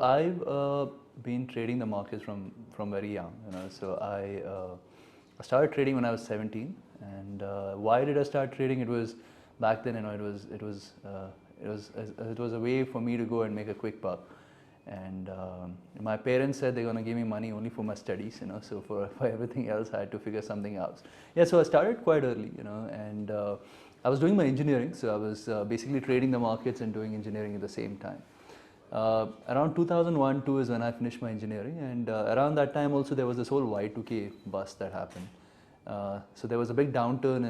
I've been trading the markets from very young. So I started trading when I was 17. And why did I start trading? It was back then. It was a way for me to go and make a quick buck. And my parents said they're going to give me money only for my studies. So for everything else, I had to figure something out. Yeah. So I started quite early. And I was doing my engineering. So I was basically trading the markets and doing engineering at the same time. Around 2001-2 is when I finished my engineering, and around that time also there was this whole Y2K bust that happened. So there was a big downturn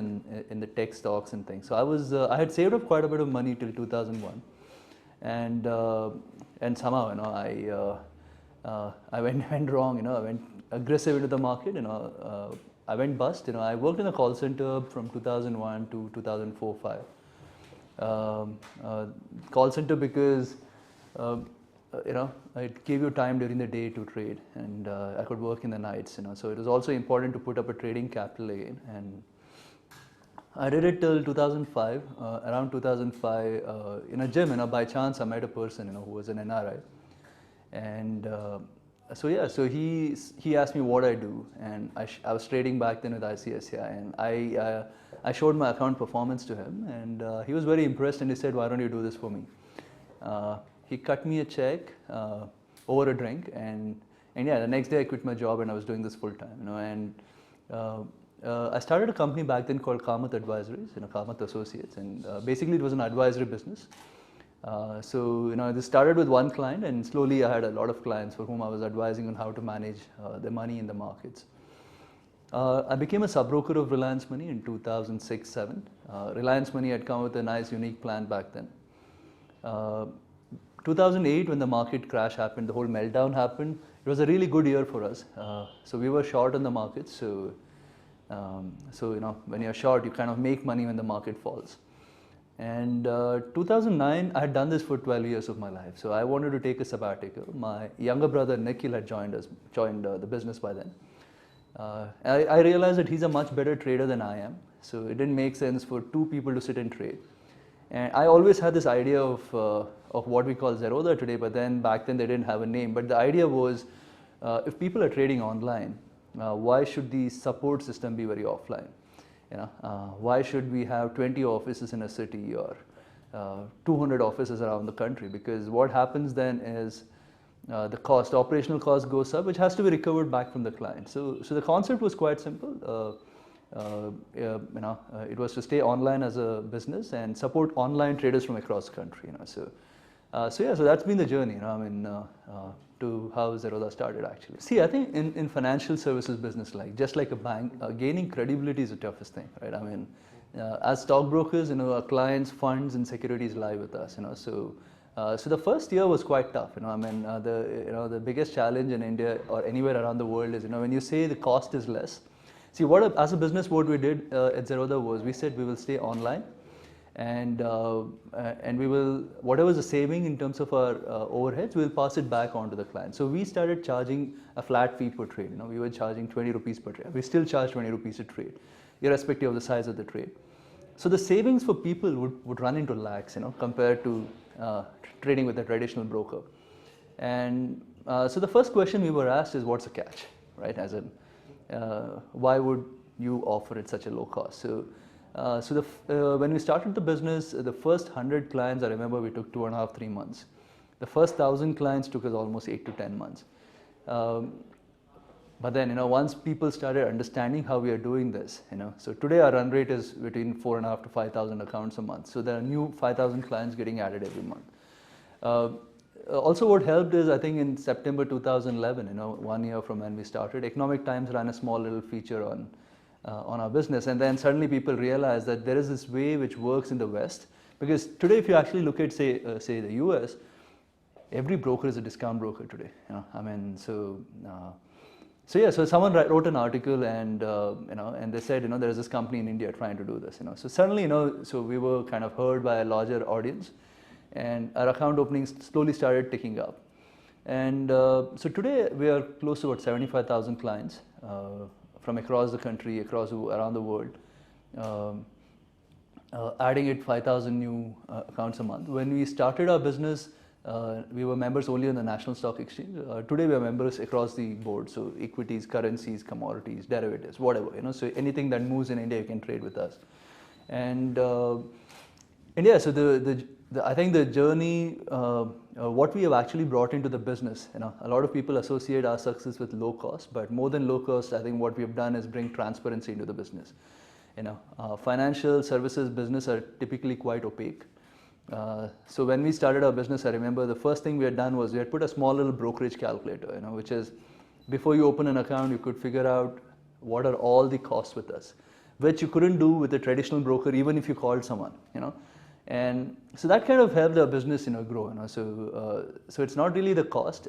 in the tech stocks and things. So I had saved up quite a bit of money till 2001, and somehow I went wrong. I went aggressive into the market. I went bust. I worked in a call center from 2001 to 2004-5. Call center because it gave you time during the day to trade, and I could work in the nights. So it was also important to put up a trading capital again, and I did it till 2005. Around 2005, in a gym, by chance I met a person, who was an NRI, and so he asked me what I do, and I was trading back then with ICICI, and I showed my account performance to him, and he was very impressed, and he said, "Why don't you do this for me?" He cut me a check over a drink, and yeah, the next day I quit my job and I was doing this full time. And I started a company back then called Kamath Advisories, Kamath Associates, and basically it was an advisory business. So this started with one client, and slowly I had a lot of clients for whom I was advising on how to manage their money in the markets. I became a sub-broker of Reliance Money in 2006-7. Reliance Money had come with a nice, unique plan back then. 2008, when the market crash happened, the whole meltdown happened, it was a really good year for us. So we were short on the market. So when you're short, you kind of make money when the market falls. And 2009, I had done this for 12 years of my life. So I wanted to take a sabbatical. My younger brother, Nikhil, had joined the business by then. I realized that he's a much better trader than I am. So it didn't make sense for two people to sit and trade. And I always had this idea of what we call Zerodha today, but then back then they didn't have a name. But the idea was, if people are trading online, why should the support system be very offline? Why should we have 20 offices in a city or 200 offices around the country? Because what happens then is the operational cost goes up, which has to be recovered back from the client. So the concept was quite simple. It was to stay online as a business and support online traders from across the country. So that's been the journey. To how Zerodha started actually. See, I think in financial services business, just like a bank, gaining credibility is the toughest thing, right? As stockbrokers, our clients' funds and securities lie with us. So the first year was quite tough. The biggest challenge in India or anywhere around the world is when you say the cost is less. See, as a business, what we did at Zerodha was we said we will stay online, and we will, whatever is the saving in terms of our overheads, we'll pass it back on to the client. So we started charging a flat fee per trade. We were charging 20 rupees per trade. We still charge 20 rupees a trade, irrespective of the size of the trade. So the savings for people would run into lakhs, compared to trading with a traditional broker. And so the first question we were asked is, what's the catch, right? As in, why would you offer it such a low cost? So when we started the business, the first 100 clients, I remember we took 2.5-3 months. The first 1,000 clients took us almost 8 to 10 months. But then, once people started understanding how we are doing this, so today our run rate is between 4.5 to 5,000 accounts a month. So there are new 5,000 clients getting added every month. Also, what helped is, I think in September 2011, 1 year from when we started, Economic Times ran a small little feature on our business, and then suddenly people realized that there is this way which works in the West. Because today, if you actually look at say the US, every broker is a discount broker today. So someone wrote an article, and and they said there is this company in India trying to do this. So suddenly so we were kind of heard by a larger audience, and our account openings slowly started ticking up. And so today we are close to about 75,000 clients from across the country, around the world, adding 5,000 new accounts a month. When we started our business, We were members only on the National Stock Exchange. Today we are members across the board, so equities, currencies, commodities, derivatives, whatever, so anything that moves in India you can trade with us. And yeah, so I think the journey, what we have actually brought into the business, a lot of people associate our success with low cost, but more than low cost, I think what we have done is bring transparency into the business. Financial services business are typically quite opaque. So when we started our business, I remember the first thing we had done was we had put a small little brokerage calculator, which is before you open an account, you could figure out what are all the costs with us, which you couldn't do with a traditional broker even if you called someone, And so that kind of helped our business, grow, So it's not really the cost.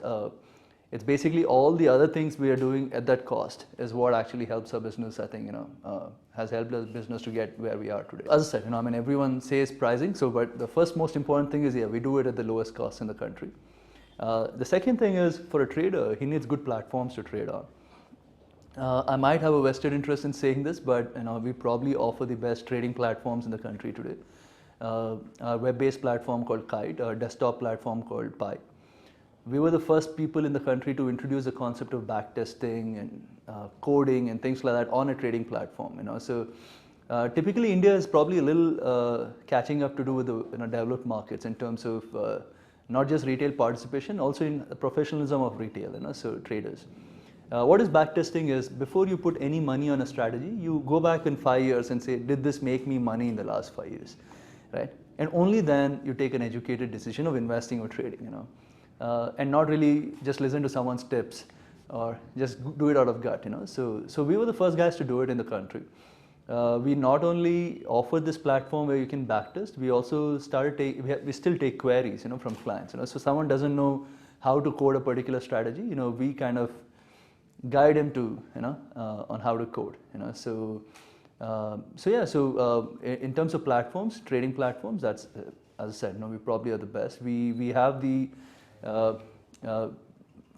It's basically all the other things we are doing at that cost is what actually helps our business, I think, has helped our business to get where we are today. As I said, everyone says pricing, but the first most important thing is, we do it at the lowest cost in the country. The second thing is, for a trader, he needs good platforms to trade on. I might have a vested interest in saying this, but we probably offer the best trading platforms in the country today. A web-based platform called Kite, a desktop platform called Pi. We were the first people in the country to introduce the concept of backtesting and coding and things like that on a trading platform. So typically India is probably a little catching up to do with the developed markets in terms of not just retail participation, also in the professionalism of retail. So traders. What is backtesting is, before you put any money on a strategy, you go back in 5 years and say, did this make me money in the last 5 years, right? And only then you take an educated decision of investing or trading. And not really just listen to someone's tips or just do it out of gut, So we were the first guys to do it in the country. We not only offered this platform where you can backtest, we also we still take queries, from clients, So someone doesn't know how to code a particular strategy, we kind of guide him to, on how to code, So in terms of platforms, trading platforms, that's, as I said, we probably are the best. We have the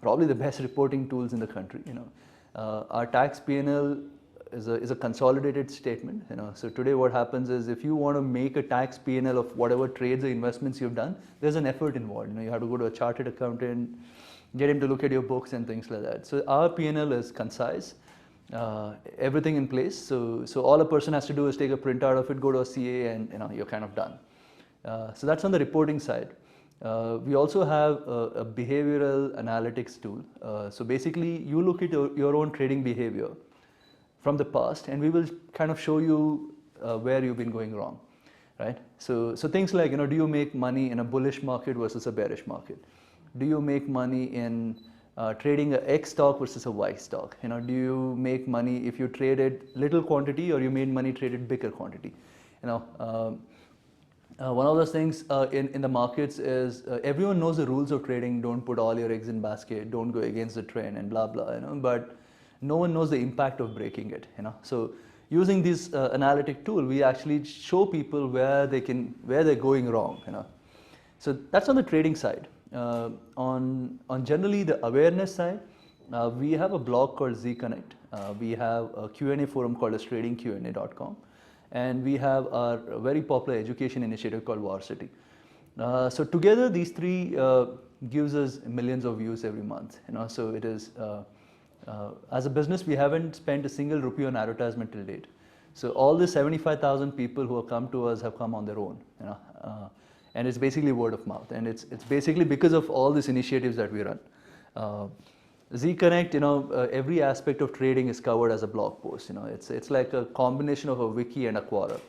probably the best reporting tools in the country. Our tax P&L is a consolidated statement. So today what happens is, if you want to make a tax P&L of whatever trades or investments you've done, there's an effort involved. You have to go to a chartered accountant, get him to look at your books and things like that. So our P&L is concise, everything in place. So all a person has to do is take a printout of it, go to a CA, and you're kind of done. So that's on the reporting side. We also have a behavioral analytics tool. So basically, you look at your own trading behavior from the past, and we will kind of show you where you've been going wrong, right? So things like, do you make money in a bullish market versus a bearish market? Do you make money in trading a X stock versus a Y stock? Do you make money if you traded little quantity, or you made money traded bigger quantity? One of those things in the markets is, everyone knows the rules of trading. Don't put all your eggs in basket. Don't go against the trend, and blah blah. But no one knows the impact of breaking it. So using this analytic tool, we actually show people where they're going wrong. So that's on the trading side. On generally the awareness side, we have a blog called ZConnect. We have a Q&A forum called as tradingqa.com. And we have our very popular education initiative called Varsity. So together, these three gives us millions of views every month. So it is, as a business, we haven't spent a single rupee on advertisement till date. So all the 75,000 people who have come to us have come on their own. And it's basically word of mouth. And it's basically because of all these initiatives that we run. ZConnect, every aspect of trading is covered as a blog post. It's like a combination of a wiki and a Quora.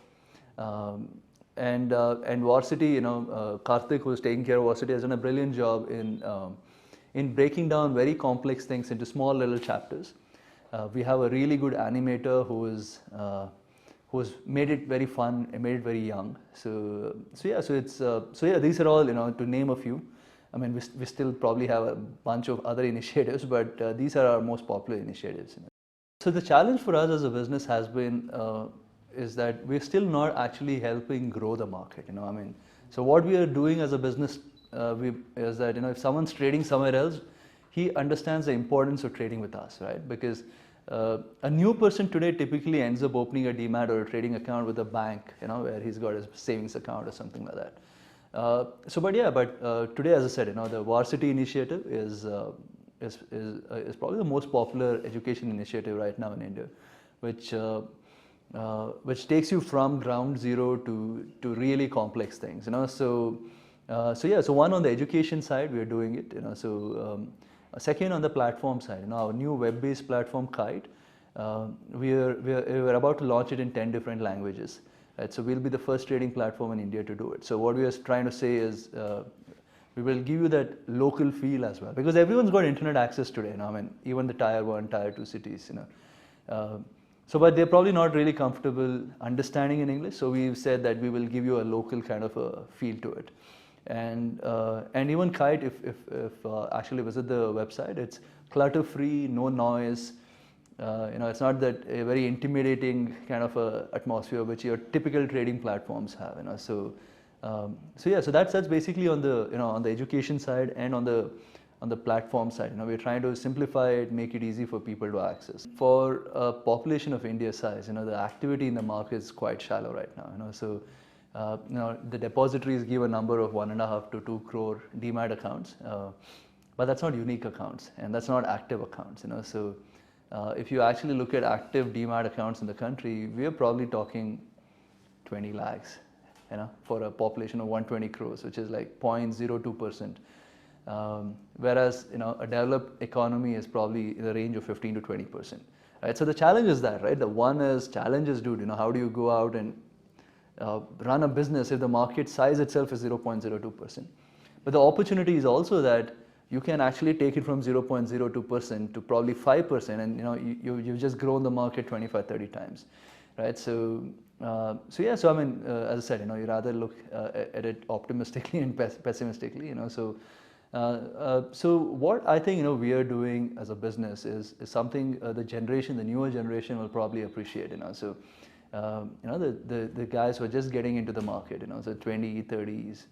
And Varsity, Karthik, who's taking care of Varsity, has done a brilliant job in breaking down very complex things into small little chapters. We have a really good animator who's made it very fun and made it very young. So these are all, to name a few. I mean, we still probably have a bunch of other initiatives, but these are our most popular initiatives. So the challenge for us as a business has been is that we're still not actually helping grow the market. So what we are doing as a business is that if someone's trading somewhere else, he understands the importance of trading with us, right? Because a new person today typically ends up opening a demat or a trading account with a bank, where he's got his savings account or something like that. But today, as I said, the Varsity initiative is probably the most popular education initiative right now in India, which takes you from ground zero to really complex things. So one on the education side, we are doing it. Second on the platform side, our new web-based platform Kite, we're about to launch it in 10 different languages. Right? So we'll be the first trading platform in India to do it. So what we are trying to say is we will give you that local feel as well, because everyone's got internet access today. Even the tier 1, tier 2 cities. But they're probably not really comfortable understanding in English. So we've said that we will give you a local kind of a feel to it. And even Kite, if actually visit the website, it's clutter-free, no noise. It's not that a very intimidating kind of a atmosphere which your typical trading platforms have. So that's basically on the on the education side and on the platform side. We're trying to simplify it, make it easy for people to access. For a population of India's size, the activity in the market is quite shallow right now. The depositories give a number of 1.5 to 2 crore demat accounts, but that's not unique accounts and that's not active accounts. If you actually look at active demat accounts in the country, we are probably talking 20 lakhs, for a population of 120 crores, which is like 0.02%. Whereas a developed economy is probably in the range of 15 to 20%. Right? So the challenge is that, right? The one is challenges, dude. How do you go out and run a business if the market size itself is 0.02%? But the opportunity is also that you can actually take it from 0.02% to probably 5%, and you've just grown the market 25, 30 times, right? So as I said, you rather look at it optimistically and pessimistically, So what I think we are doing as a business is something the newer generation will probably appreciate, the guys who are just getting into the market, so 20, 30s,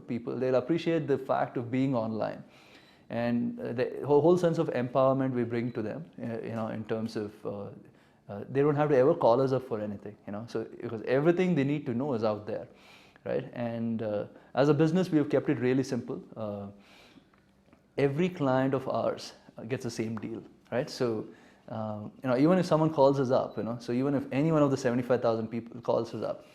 people, they'll appreciate the fact of being online. And the whole sense of empowerment we bring to them, in terms of they don't have to ever call us up for anything, so because everything they need to know is out there, right? And as a business, we have kept it really simple. Every client of ours gets the same deal, right? So even if someone calls us up, so even if any one of the 75,000 people calls us up,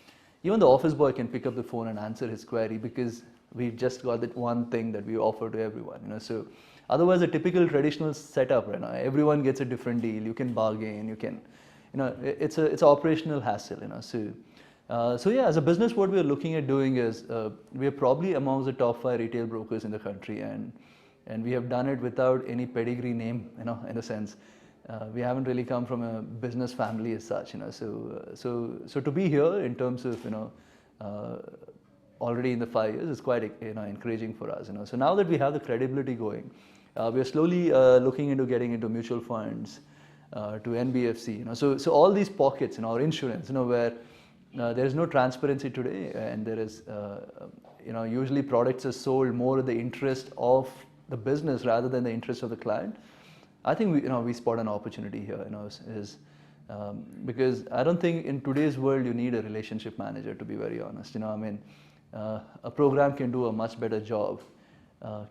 even the office boy can pick up the phone and answer his query, because we've just got that one thing that we offer to everyone. So otherwise, a typical traditional setup, everyone gets a different deal. You can bargain, you can, it's an operational hassle. As a business, what we're looking at doing is we're probably amongst the top 5 retail brokers in the country, and we have done it without any pedigree name, in a sense. We haven't really come from a business family as such, So to be here in terms of, already in the 5 years is quite, encouraging for us, So now that we have the credibility going, we are slowly looking into getting into mutual funds, to NBFC, So all these pockets, or insurance, where there is no transparency today, and there is, usually products are sold more in the interest of the business rather than the interest of the client. I think we spot an opportunity here, because I don't think in today's world you need a relationship manager, to be very honest. A program can do a much better job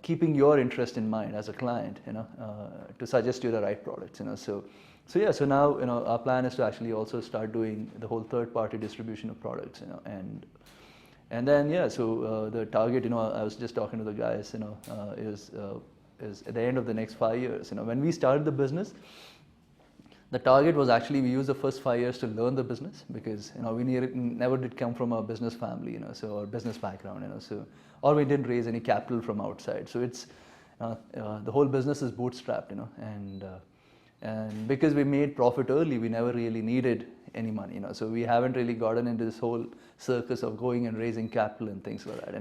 keeping your interest in mind as a client, to suggest you the right products, So now our plan is to actually also start doing the whole third-party distribution of products, and then the target, I was just talking to the guys, is at the end of the next 5 years. When we started the business, the target was actually we used the first 5 years to learn the business, because we never did come from a business family, or business background, or we didn't raise any capital from outside. So it's the whole business is bootstrapped, and because we made profit early, we never really needed any money, So we haven't really gotten into this whole circus of going and raising capital and things like that,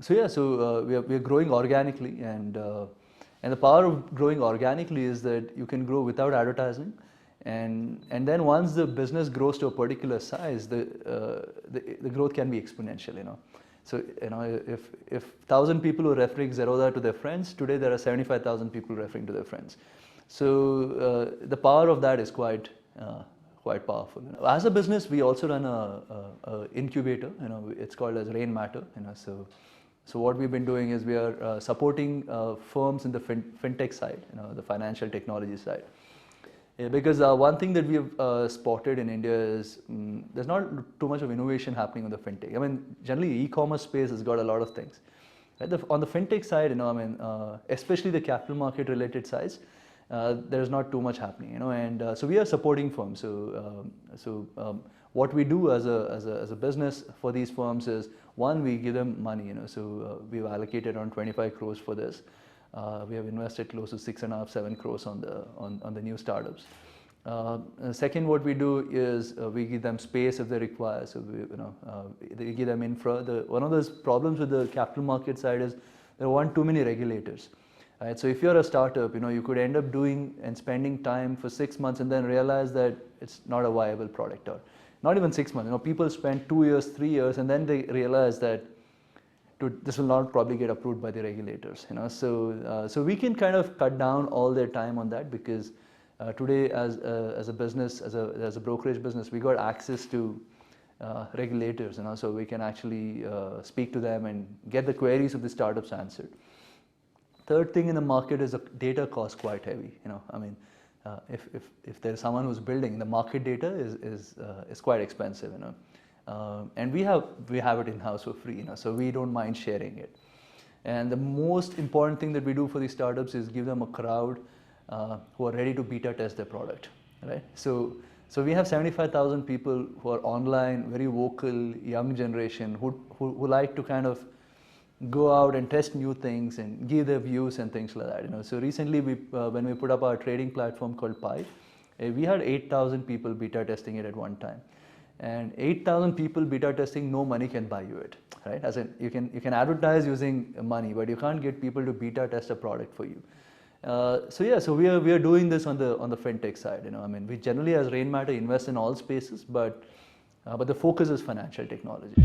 we are growing organically, and the power of growing organically is that you can grow without advertising, and then once the business grows to a particular size, the growth can be exponential, So if 1,000 people were referring Zerodha to their friends, today there are 75,000 people referring to their friends. So the power of that is quite quite powerful. As a business, we also run a incubator. It's called as Rain Matter. So what we've been doing is we are supporting firms in the fintech side, the financial technology side. Yeah, because one thing that we have spotted in India is there's not too much of innovation happening on the fintech. I mean, generally e-commerce space has got a lot of things. Right? On the fintech side, especially the capital market related sides, there's not too much happening. So we are supporting firms. What we do as a business for these firms is, one, we give them money. So we've allocated around 25 crores for this. We have invested close to 6.5, 7 crores on the new startups. Second, what we do is we give them space if they require. So we give them infra. One of those problems with the capital market side is there aren't too many regulators. Right? So if you're a startup, you could end up doing and spending time for 6 months and then realize that it's not a viable product, or not even 6 months. People spend 2 years, 3 years, and then they realize that this will not probably get approved by the regulators. So we can kind of cut down all their time on that, because today as a business, as a brokerage business, we got access to regulators. So we can actually speak to them and get the queries of the startups answered. Third thing in the market is the data cost quite heavy. If there's someone who's building, the market data is quite expensive. And we have it in-house for free, so we don't mind sharing it. And the most important thing that we do for these startups is give them a crowd who are ready to beta test their product, right? So we have 75,000 people who are online, very vocal, young generation, who like to kind of go out and test new things and give their views and things like that. So recently, when we put up our trading platform called Pi, we had 8,000 people beta testing it at one time. And 8,000 people beta testing, no money can buy you it, right? As in, you can advertise using money, but you can't get people to beta test a product for you. So we are doing this on the fintech side. We generally as Rain Matter invest in all spaces, but the focus is financial technology.